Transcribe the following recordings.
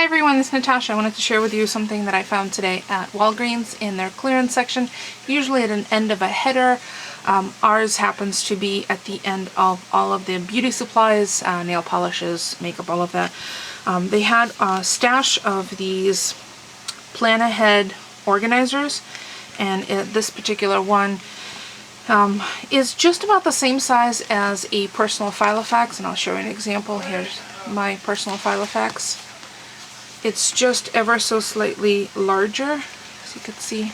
everyone, this is Natasha. I wanted to share with you something that I found today at Walgreens in their clearance section, usually at an end of a header. Ours happens to be at the end of all of the beauty supplies, nail polishes, makeup, all of that. They had a stash of these PlanAhead organizers, and this particular one is just about the same size as a personal Filofax, and I'll show you an example. Here's my personal Filofax. It's just ever so slightly larger, as you can see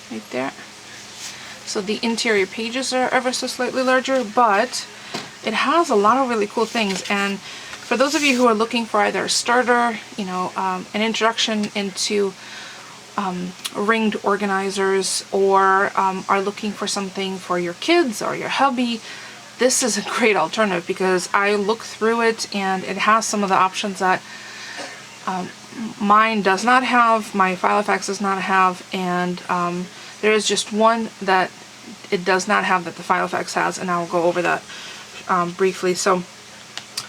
right there. So the interior pages are ever so slightly larger, but it has a lot of really cool things. And for those of you who are looking for either a starter, an introduction into ringed organizers, or are looking for something for your kids or your hubby, this is a great alternative, because I looked through it and it has some of the options that mine does not have, my Filofax does not have, and there is just one that it does not have that the Filofax has, and I'll go over that briefly. So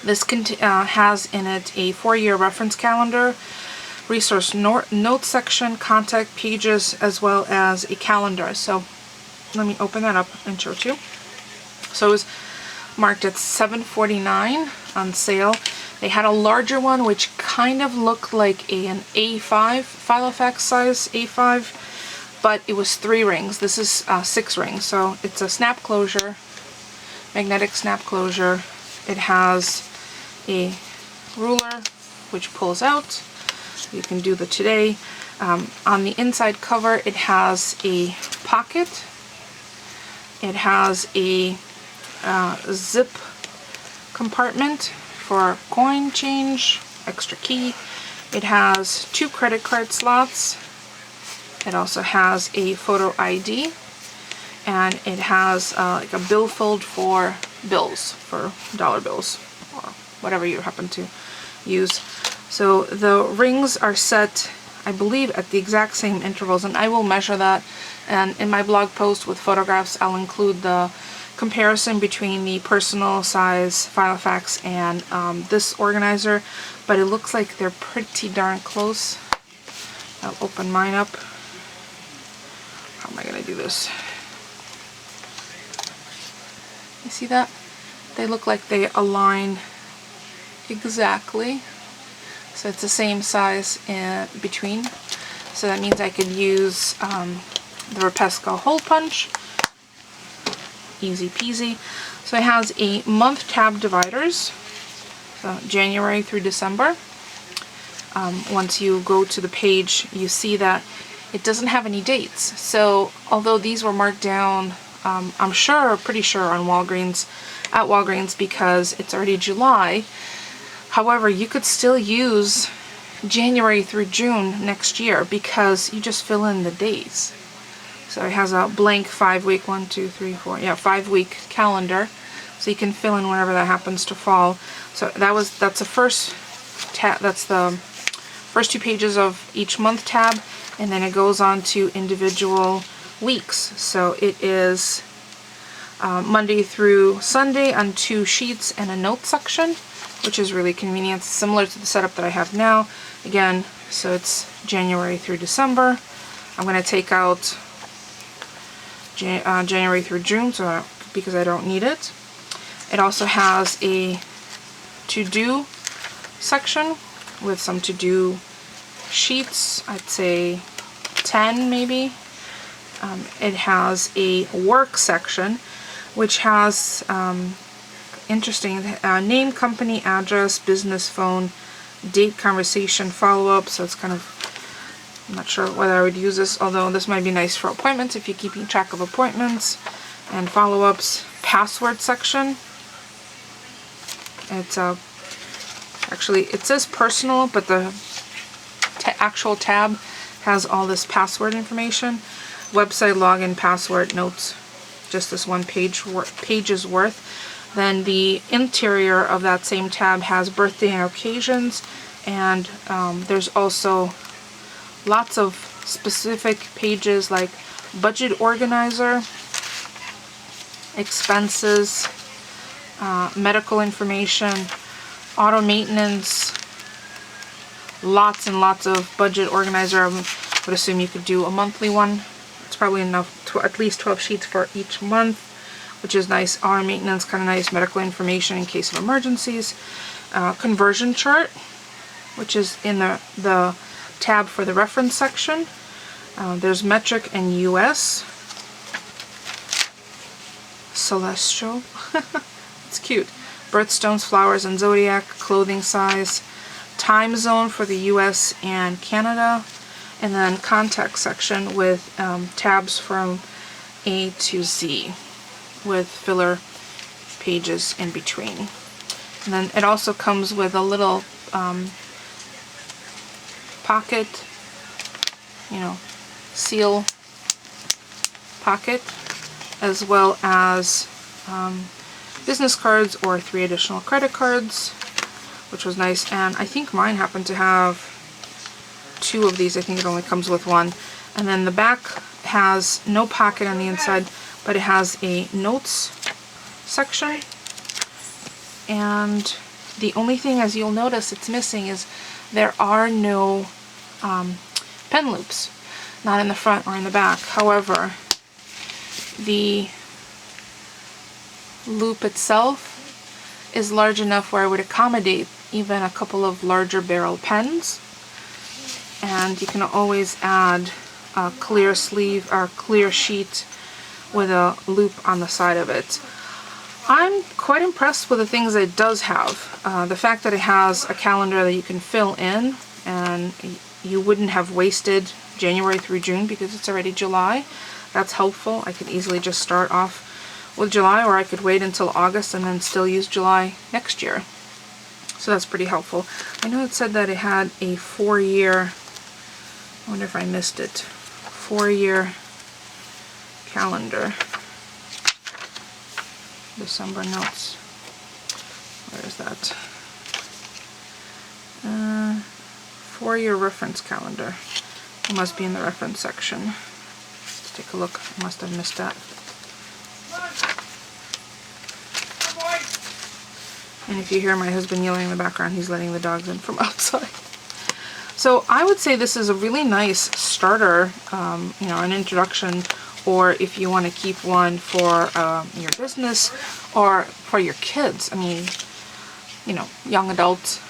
this has in it a 4-year reference calendar, resource notes section, contact pages, as well as a calendar. So let me open that up and show it to you. So it was marked at $7.49 on sale. They had a larger one which kind of looked like an A5, Filofax size A5, but it was 3 rings. This is 6 rings. So it's a snap closure, magnetic snap closure. It has a ruler which pulls out. You can do the today. On the inside cover, it has a pocket. It has a zip compartment for coin change, extra key. It has 2 credit card slots. It also has a photo ID, and it has like a billfold for bills, for dollar bills or whatever you happen to use. So the rings are set, I believe, at the exact same intervals, and I will measure that, and in my blog post with photographs I'll include the comparison between the personal size Filofax and this organizer, but it looks like they're pretty darn close. I'll open mine up. How am I going to do this? You see that? They look like they align exactly. So it's the same size in between. So that means I could use the Repesco hole punch. Easy peasy. So it has a month tab dividers, so January through December. Once you go to the page, you see that it doesn't have any dates. So although these were marked down, I'm pretty sure on at Walgreens, because it's already July. However, you could still use January through June next year, because you just fill in the days. So it has a blank 5-week, 5-week calendar, so you can fill in whenever that happens to fall. So that's the first tab. That's the first 2 pages of each month tab, and then it goes on to individual weeks. So it is Monday through Sunday on 2 sheets and a note section, which is really convenient, similar to the setup that I have now. Again, so it's January through December. I'm going to take out January through June, because I don't need it. It also has a to-do section with some to-do sheets, I'd say 10 maybe. It has a work section, which has interesting name, company, address, business phone, date, conversation, follow-up. So it's kind of, I'm not sure whether I would use this, although this might be nice for appointments if you're keeping track of appointments and follow-ups. Password section. It's actually, it says personal, but the actual tab has all this password information. Website login, password, notes, just this one page's worth. Then the interior of that same tab has birthday and occasions, and there's also lots of specific pages like budget organizer, expenses, medical information, Auto maintenance, lots and lots of budget organizer. I would assume you could do a monthly one. It's probably enough to at least 12 sheets for each month, which is nice. Auto maintenance, kind of nice. Medical information in case of emergencies. Conversion chart, which is in the tab for the reference section. There's metric and US. Celestial. It's cute. Birthstones, flowers, and zodiac. Clothing size. Time zone for the US and Canada. And then contact section with tabs from A to Z with filler pages in between. And then it also comes with a little pocket, seal pocket, as well as business cards or 3 additional credit cards, which was nice. And I think mine happened to have 2 of these. I think it only comes with 1. And then the back has no pocket on the inside, but it has a notes section. And the only thing, as you'll notice, it's missing is there are no pen loops, not in the front or in the back. However, the loop itself is large enough where it would accommodate even a couple of larger barrel pens, and you can always add a clear sleeve or clear sheet with a loop on the side of it. I'm quite impressed with the things that it does have. The fact that it has a calendar that you can fill in, and you wouldn't have wasted January through June because it's already July. That's helpful. I could easily just start off with July, or I could wait until August and then still use July next year. So that's pretty helpful. I know it said that it had a 4-year, I wonder if I missed it, 4-year calendar. December notes. Where is that? 4-year reference calendar. It must be in the reference section. Let's take a look. I must have missed that. And if you hear my husband yelling in the background, he's letting the dogs in from outside. So I would say this is a really nice starter, an introduction, or if you want to keep one for your business or for your kids. I mean, young adults,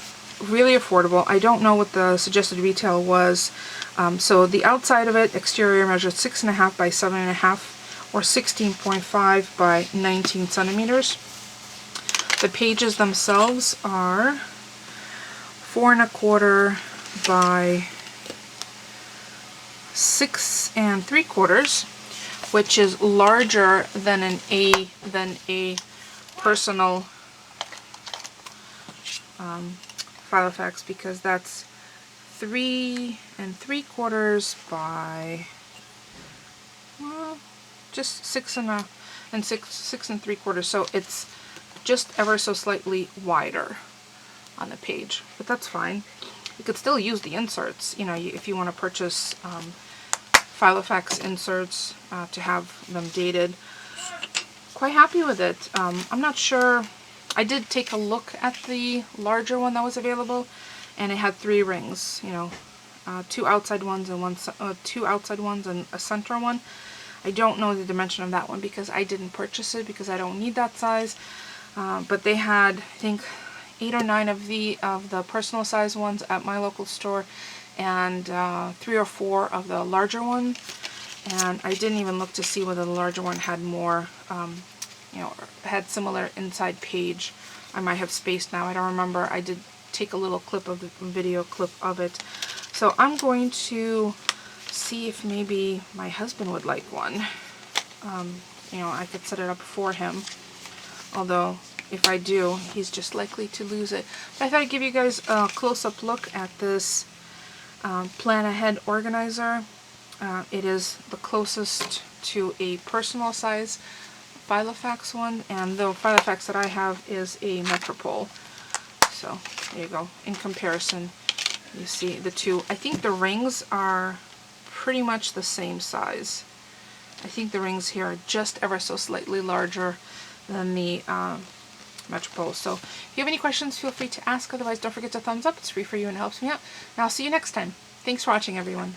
really affordable. I don't know what the suggested retail was. So the outside of it, exterior measured 6.5 by 7.5 or 16.5 by 19 centimeters. The pages themselves are 4.25 by 6 3/4, which is larger than a personal Filofax, because that's 3 3/4 by just 6 3/4. So it's just ever so slightly wider on the page, but that's fine. You could still use the inserts, if you want to purchase Filofax inserts to have them dated. Quite happy with it. I'm not sure. I did take a look at the larger one that was available, and it had 3 rings. 2 outside ones and 2 outside ones and a center one. I don't know the dimension of that one because I didn't purchase it because I don't need that size. But they had, I think, 8 or 9 of the personal size ones at my local store, and 3 or 4 of the larger one. And I didn't even look to see whether the larger one had more, had similar inside page. I might have spaced now. I don't remember. I did take a little video clip of it. So I'm going to see if maybe my husband would like one. I could set it up for him. Although, if I do, he's just likely to lose it. But I thought I'd give you guys a close-up look at this PlanAhead organizer. It is the closest to a personal size Filofax one, and the Filofax that I have is a Metropole. So, there you go. In comparison, you see the two. I think the rings are pretty much the same size. I think the rings here are just ever so slightly larger than the Metropole. So if you have any questions, feel free to ask. Otherwise, don't forget to thumbs up. It's free for you and it helps me out. And I'll see you next time. Thanks for watching, everyone.